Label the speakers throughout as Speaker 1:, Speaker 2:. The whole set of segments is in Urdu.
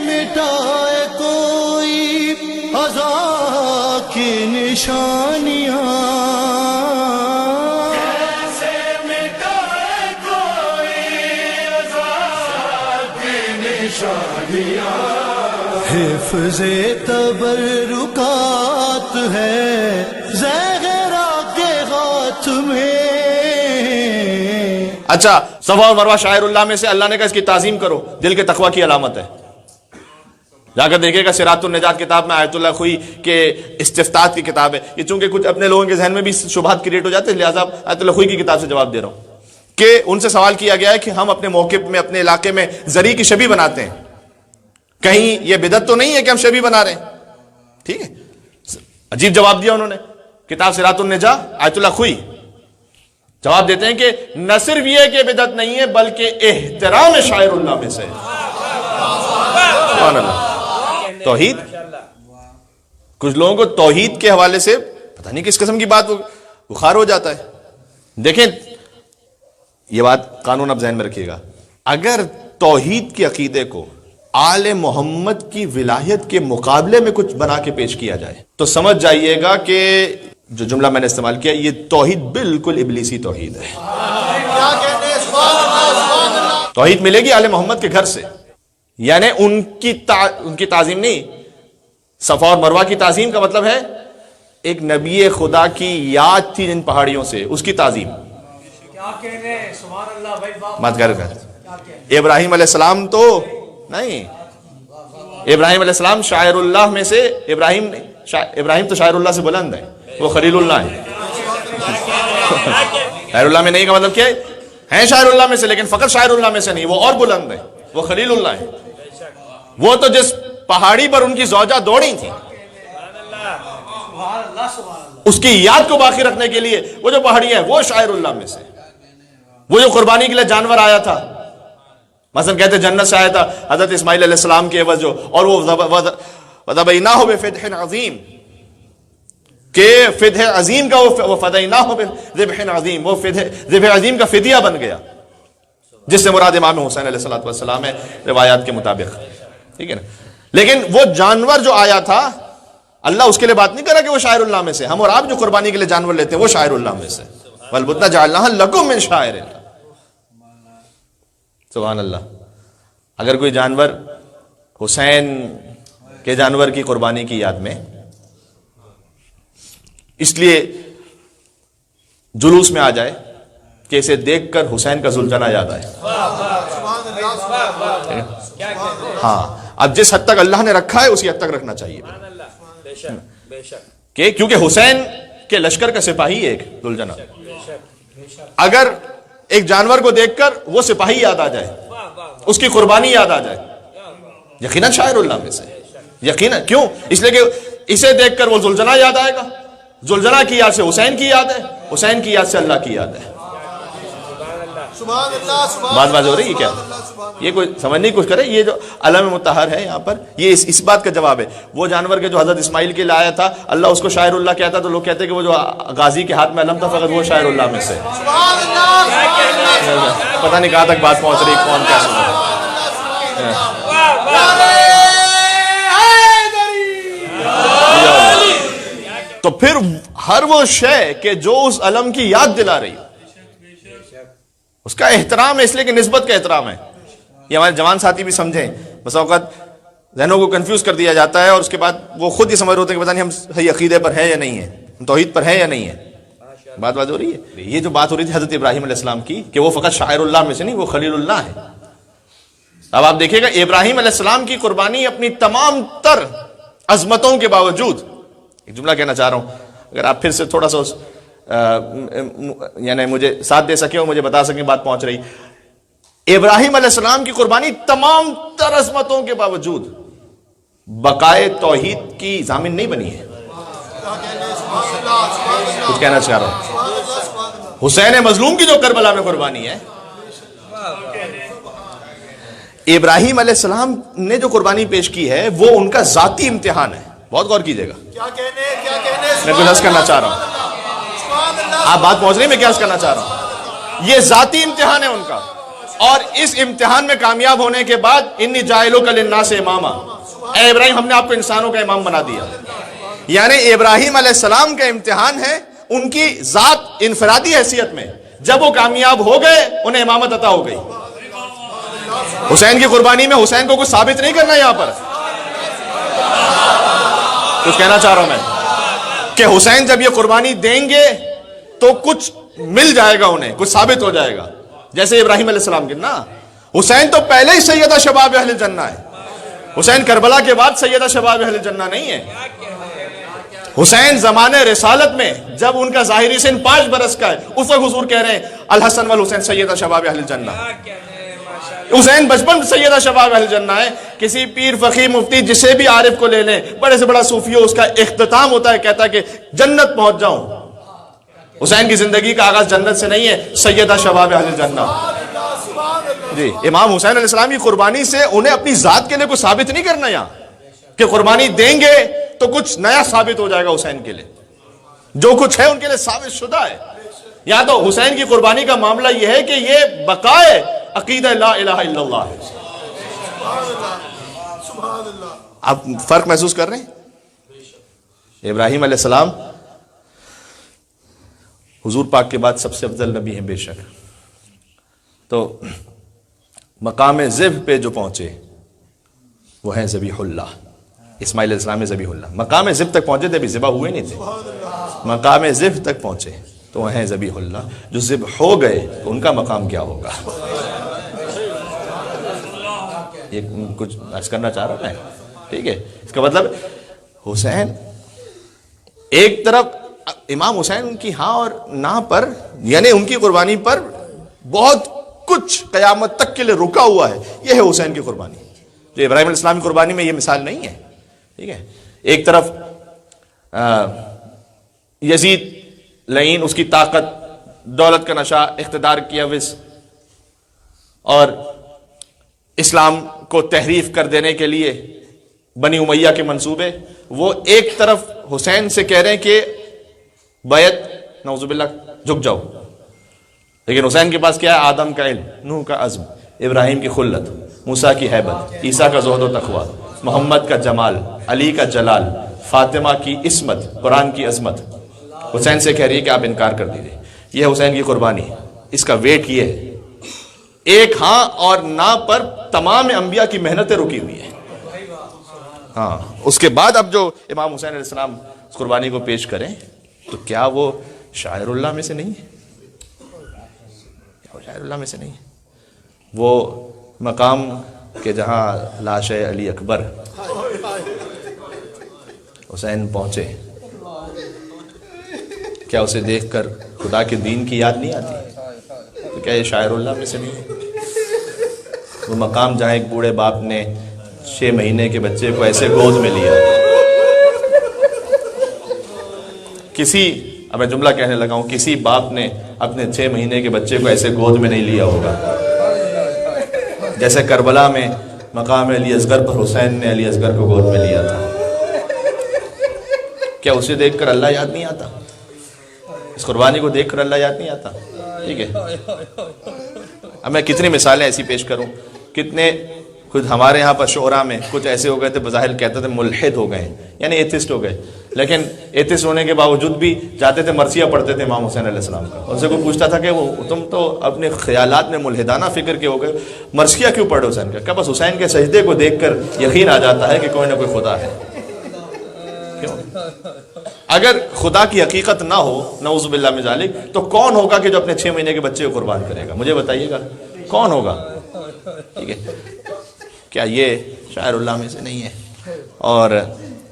Speaker 1: مٹائے کوئی عزا کی نشانیاں، کیسے مٹائے کوئی عزا کی نشانیاں، حفظ تبرکات ہے زہرا کے ہاتھ میں۔
Speaker 2: اچھا، صفا اور مروہ شعائر اللہ میں سے، اللہ نے کہا اس کی تعظیم کرو، دل کے تقوی کی علامت ہے۔ جا کر دیکھے گا صراط النجات کتاب میں آیت اللہ خوئی کے استفتاء کی کتاب ہے یہ، چونکہ کچھ اپنے لوگوں کے ذہن میں بھی شبہات کریٹ ہو جاتے ہیں، لہٰذا آیت اللہ خوئی کی کتاب سے جواب دے رہا ہوں کہ ان سے سوال کیا گیا ہے کہ ہم اپنے موقف میں، اپنے علاقے میں زری کی شبیہ بناتے ہیں، کہیں یہ بدعت تو نہیں ہے کہ ہم شبیہ بنا رہے ہیں؟ ٹھیک ہے، عجیب جواب دیا انہوں نے۔ کتاب صراط النجا آیت اللہ خوئی جواب دیتے ہیں کہ نہ صرف یہ کہ بدعت نہیں ہے بلکہ احترام شاعر اللہ میں سے۔ سبحان اللہ۔ توحید، کچھ لوگوں کو توحید کے حوالے سے پتہ نہیں کس قسم کی بات بخار ہو جاتا ہے۔ دیکھیں یہ بات قانون اب ذہن میں رکھیے گا، اگر توحید کے عقیدے کو آل محمد کی ولایت کے مقابلے میں کچھ بنا کے پیش کیا جائے تو سمجھ جائیے گا کہ جو جملہ میں نے استعمال کیا یہ توحید بالکل ابلیسی توحید ہے۔ توحید ملے گی آل محمد کے گھر سے، یعنی ان کی تعظیم نہیں، صفا اور مروہ کی تعظیم کا مطلب ہے ایک نبی خدا کی یاد تھی جن پہاڑیوں سے، اس کی تعظیم۔ مت کر ابراہیم علیہ السلام تو نہیں، ابراہیم علیہ السلام شاعر اللہ میں سے، ابراہیم تو شاعر اللہ سے بلند ہے، وہ خلیل اللہ ہے۔ شاعر اللہ میں نہیں کا مطلب کیا ہے شاعر اللہ میں سے، لیکن فقط شاعر اللہ میں سے نہیں، وہ اور بلند ہے، وہ خلیل اللہ ہے۔ وہ تو جس پہاڑی پر ان کی زوجہ دوڑی تھی اس کی یاد کو باقی رکھنے کے لیے وہ جو پہاڑی ہے وہ شاعر اللہ میں سے۔ وہ جو قربانی کے لیے جانور آیا تھا، مثلا کہتے جنت سے آیا تھا حضرت اسماعیل علیہ السلام کے عوض جو، اور وہ وَذَبَحْنَاهُ بِفِدْحٍ عَظِيمٍ کہ فدح عظیم کا وہ فدیناہ بذبح عظیم، وہ ذبح عظیم کا فدیہ بن گیا، جس سے مراد امام حسین علیہ السلام ہے روایات کے مطابق، ٹھیک ہے نا۔ لیکن وہ جانور جو آیا تھا اللہ اس کے لیے بات نہیں کرا کہ وہ شاعر اللہ میں سے، ہم اور آپ جو قربانی کے لیے جانور لیتے ہیں وہ شاعر اللہ میں سے، وَالْبُدْنَ جَعَلْنَاهَا لَكُم مِّن شَعَائِرِ اللَّهِ۔ سبحان اللہ۔ اگر کوئی جانور حسین کے جانور کی قربانی کی یاد میں اس لیے جلوس میں آ جائے کہ اسے دیکھ کر حسین کا زلجنہ یاد آئے، ہاں اب جس حد تک اللہ نے رکھا ہے اسی حد تک رکھنا چاہیے، کہ کیونکہ حسین کے لشکر کا سپاہی ہے ایک زلجنہ، اگر ایک جانور کو دیکھ کر وہ سپاہی یاد آ جائے، اس کی قربانی یاد آ جائے، یقیناً شاعر اللہ میں سے، یقیناً۔ کیوں؟ اس لیے کہ اسے دیکھ کر وہ زلجنہ یاد آئے گا، زلجنہ کی یاد سے حسین کی یاد ہے، حسین کی یاد سے اللہ کی یاد ہے۔ بات ہو رہی ہے کیا؟ یہ کوئی سمجھنے کی کوشش کرے، یہ جو علم مطہر ہے یہاں پر یہ اس بات کا جواب ہے۔ وہ جانور کے جو حضرت اسماعیل کے لیے آیا تھا اللہ اس کو شاعر اللہ کہتا تو لوگ کہتے کہ وہ جو غازی کے ہاتھ میں علم تھا فقط وہ شاعر اللہ میں سے۔ پتہ نہیں کہاں تک بات پہنچ رہی، کون کیا سمجھ رہا ہے۔ تو پھر ہر وہ شے کہ جو اس علم کی یاد دلا رہی اس کا احترام ہے، اس لیے کہ نسبت کا احترام ہے۔ یہ ہمارے جوان ساتھی بھی سمجھیں، بس اوقات ذہنوں کو کنفیوز کر دیا جاتا ہے اور اس کے بعد وہ خود ہی سمجھ رہے ہوتے ہیں کہ پتہ نہیں ہم صحیح عقیدے پر ہیں یا نہیں ہیں، ہم توحید پر ہیں یا نہیں ہیں۔ بات ہو رہی ہے۔ یہ جو بات ہو رہی تھی حضرت ابراہیم علیہ السلام کی کہ وہ فقط شاعر اللہ میں سے نہیں، وہ خلیل اللہ ہے۔ اب آپ دیکھیں گا ابراہیم علیہ السلام کی قربانی اپنی تمام تر عظمتوں کے باوجود، ایک جملہ کہنا چاہ رہا ہوں اگر آپ پھر سے تھوڑا سا یعنی مجھے ساتھ دے سکیں اور مجھے بتا سکیں بات پہنچ رہی، ابراہیم علیہ السلام کی قربانی تمام تر عظمتوں کے باوجود بقائے توحید کی ضامن نہیں بنی ہے۔ کچھ کہنا چاہ رہا ہوں، حسین مظلوم کی جو کربلا میں قربانی ہے، ابراہیم علیہ السلام نے جو قربانی پیش کی ہے وہ ان کا ذاتی امتحان ہے۔ بہت غور کیجئے گا، میں کچھ عرض کرنا چاہ رہا ہوں، آپ بات پہنچ رہی، میں کیا عرض کرنا چاہ رہا ہوں، یہ ذاتی امتحان ہے ان کا۔ اور اس امتحان میں کامیاب ہونے کے بعد انی جاعلک للناس اماما، اے ابراہیم ہم نے آپ کو انسانوں کا امام بنا دیا. یعنی ابراہیم علیہ السلام کا امتحان ہے ان کی ذات انفرادی حیثیت میں، جب وہ کامیاب ہو گئے انہیں امامت عطا ہو گئی. حسین کی قربانی میں حسین کو کچھ ثابت نہیں کرنا، یہاں پر کچھ کہنا چاہ رہا ہوں میں کہ حسین جب یہ قربانی دیں گے تو کچھ مل جائے گا انہیں، کچھ ثابت ہو جائے گا. جیسے ابراہیم علیہ السلام کے نا، حسین تو پہلے ہی سیدہ شباب اہل جنہ ہے. حسین کربلا کے بعد سیدہ شباب اہل جنہ نہیں ہے. حسین زمانے رسالت میں جب ان کا ظاہری سن 5 برس کا ہے، اس وقت حضور کہہ رہے ہیں الحسن والحسین سیدہ شباب اہل جنہ. حسین بچپن سیدہ شباب اہل جنہ ہے. کسی پیر فقیر مفتی جسے بھی عارف کو لے لیں، بڑے سے بڑا صوفی ہو، اس کا اختتام ہوتا ہے کہتا ہے کہ جنت پہنچ جاؤں. حسین کی زندگی کا آغاز جنت سے نہیں ہے، سیدہ شباب اہل جنہ. جی امام حسین علیہ السلام کی قربانی سے انہیں اپنی ذات کے لیے کچھ ثابت نہیں کرنا یہاں کہ قربانی دیں گے تو کچھ نیا ثابت ہو جائے گا. حسین کے لیے جو کچھ ہے ان کے لیے ثابت شدہ ہے. یا تو حسین کی قربانی کا معاملہ یہ ہے کہ یہ بقائے عقیدہ لا الہ الا اللہ ہے. آپ فرق محسوس کر رہے ہیں؟ ابراہیم علیہ السلام حضور پاک کے بعد سب سے افضل نبی ہیں بے شک. تو مقام ذبح پہ جو پہنچے وہ ہیں ذبیح اللہ. اسماعیل علیہ السلام ذبیح اللہ. مقام ذبح تک پہنچے تھے، ابھی ذبح ہوئے نہیں تھے. مقام ذبح تک پہنچے تو وہ ہیں ذبیح اللہ. جو ذبح ہو گئے تو ان کا مقام کیا ہوگا؟ یہ کچھ عرض کرنا چاہ رہا میں. ٹھیک ہے، اس کا مطلب حسین ایک طرف امام حسین ان کی ہاں اور نہ پر، یعنی ان کی قربانی پر بہت کچھ قیامت تک کے لیے رکا ہوا ہے. یہ ہے حسین کی قربانی. جو ابراہیم علیہ السلام کی قربانی میں یہ مثال نہیں ہے. ٹھیک ہے، ایک طرف یزید لعین، اس کی طاقت، دولت کا نشہ، اقتدار کی حوث اور اسلام کو تحریف کر دینے کے لیے بنی امیہ کے منصوبے، وہ ایک طرف حسین سے کہہ رہے ہیں کہ بیعت نعوذ باللہ جھک جاؤ. لیکن حسین کے پاس کیا ہے؟ آدم کا علم، نوح کا عزم، ابراہیم کی خلت، موسیٰ کی ہیبت، عیسیٰ کا زہد و تقویٰ، محمد کا جمال، علی کا جلال، فاطمہ کی عصمت، قرآن کی عظمت. حسین سے کہہ رہی ہے کہ آپ انکار کر دیجئے. یہ ہے حسین کی قربانی. اس کا ویٹ یہ ہے، ایک ہاں اور نہ پر تمام انبیاء کی محنتیں رکی ہوئی ہیں. ہاں اس کے بعد اب جو امام حسین علیہ السلام اس قربانی کو پیش کریں تو کیا وہ شاعر اللہ میں سے نہیں ہے؟ شاعر اللہ میں سے نہیں ہے؟ وہ مقام کہ جہاں لاش علی اکبر حسین پہنچے، کیا اسے دیکھ کر خدا کے دین کی یاد نہیں آتی؟ تو کیا یہ شاعر اللہ میں سے نہیں ہے؟ وہ مقام جہاں ایک بوڑھے باپ نے 6 مہینے کے بچے کو ایسے گود میں لیا. اب میں جملہ کہنے لگا ہوں، کسی باپ نے اپنے 6 مہینے کے بچے کو ایسے گود میں نہیں لیا ہوگا جیسے کربلا میں مقام علی اصغر پر حسین نے علی اصغر کو گود میں لیا تھا. کیا اسے دیکھ کر اللہ یاد نہیں آتا؟ اس قربانی کو دیکھ کر اللہ یاد نہیں آتا؟ ٹھیک ہے، اب میں کتنی مثالیں ایسی پیش کروں. کتنے خود ہمارے یہاں پر شعراء میں کچھ ایسے ہو گئے تھے، بظاہر کہتے تھے ملحد ہو گئے ہیں، یعنی ایتھسٹ ہو گئے، لیکن ایتھسٹ ہونے کے باوجود بھی جاتے تھے مرثیہ پڑھتے تھے امام حسین علیہ السلام کا. ان سے کوئی پوچھتا تھا کہ وہ تم تو اپنے خیالات میں ملحدانہ فکر کے ہو گئے، مرثیہ کیوں پڑھے حسین کا؟ کیا بس حسین کے سجدے کو دیکھ کر یقین آ جاتا ہے کہ کوئی نہ کوئی خدا ہے؟ کیوں؟ اگر خدا کی حقیقت نہ ہو نعوذ باللہ من ذالک، تو کون ہوگا کہ جو اپنے 6 مہینے کے بچے کو قربان کرے گا؟ مجھے بتائیے گا کون ہوگا؟ ٹھیک ہے، کیا یہ شاعر اللہ میں سے نہیں ہے؟ اور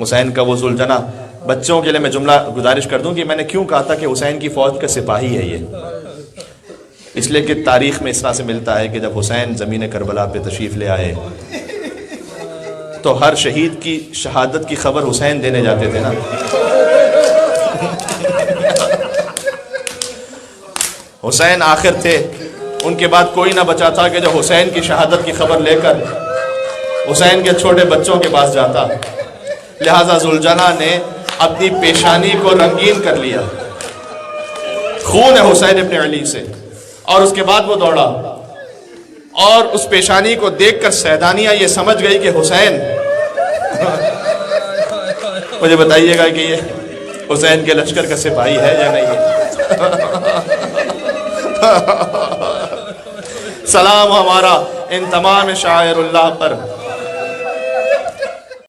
Speaker 2: حسین کا وہ ذوالجناح، بچوں کے لیے میں جملہ گزارش کر دوں کہ میں نے کیوں کہا تھا کہ حسین کی فوج کا سپاہی ہے یہ، اس لیے کہ تاریخ میں اس طرح سے ملتا ہے کہ جب حسین زمین کربلا پہ تشریف لے آئے تو ہر شہید کی شہادت کی خبر حسین دینے جاتے تھے نا. حسین آخر تھے، ان کے بعد کوئی نہ بچا تھا کہ جو حسین کی شہادت کی خبر لے کر حسین کے چھوٹے بچوں کے پاس جاتا. لہذا ذوالجناح نے اپنی پیشانی کو رنگین کر لیا، خون ہے حسین ابن علی سے، اور اس کے بعد وہ دوڑا اور اس پیشانی کو دیکھ کر سیدانیہ یہ سمجھ گئی کہ حسین، مجھے بتائیے گا کہ یہ حسین کے لشکر کا سپاہی ہے یا نہیں ہے؟ سلام ہمارا ان تمام شاعر اللہ پر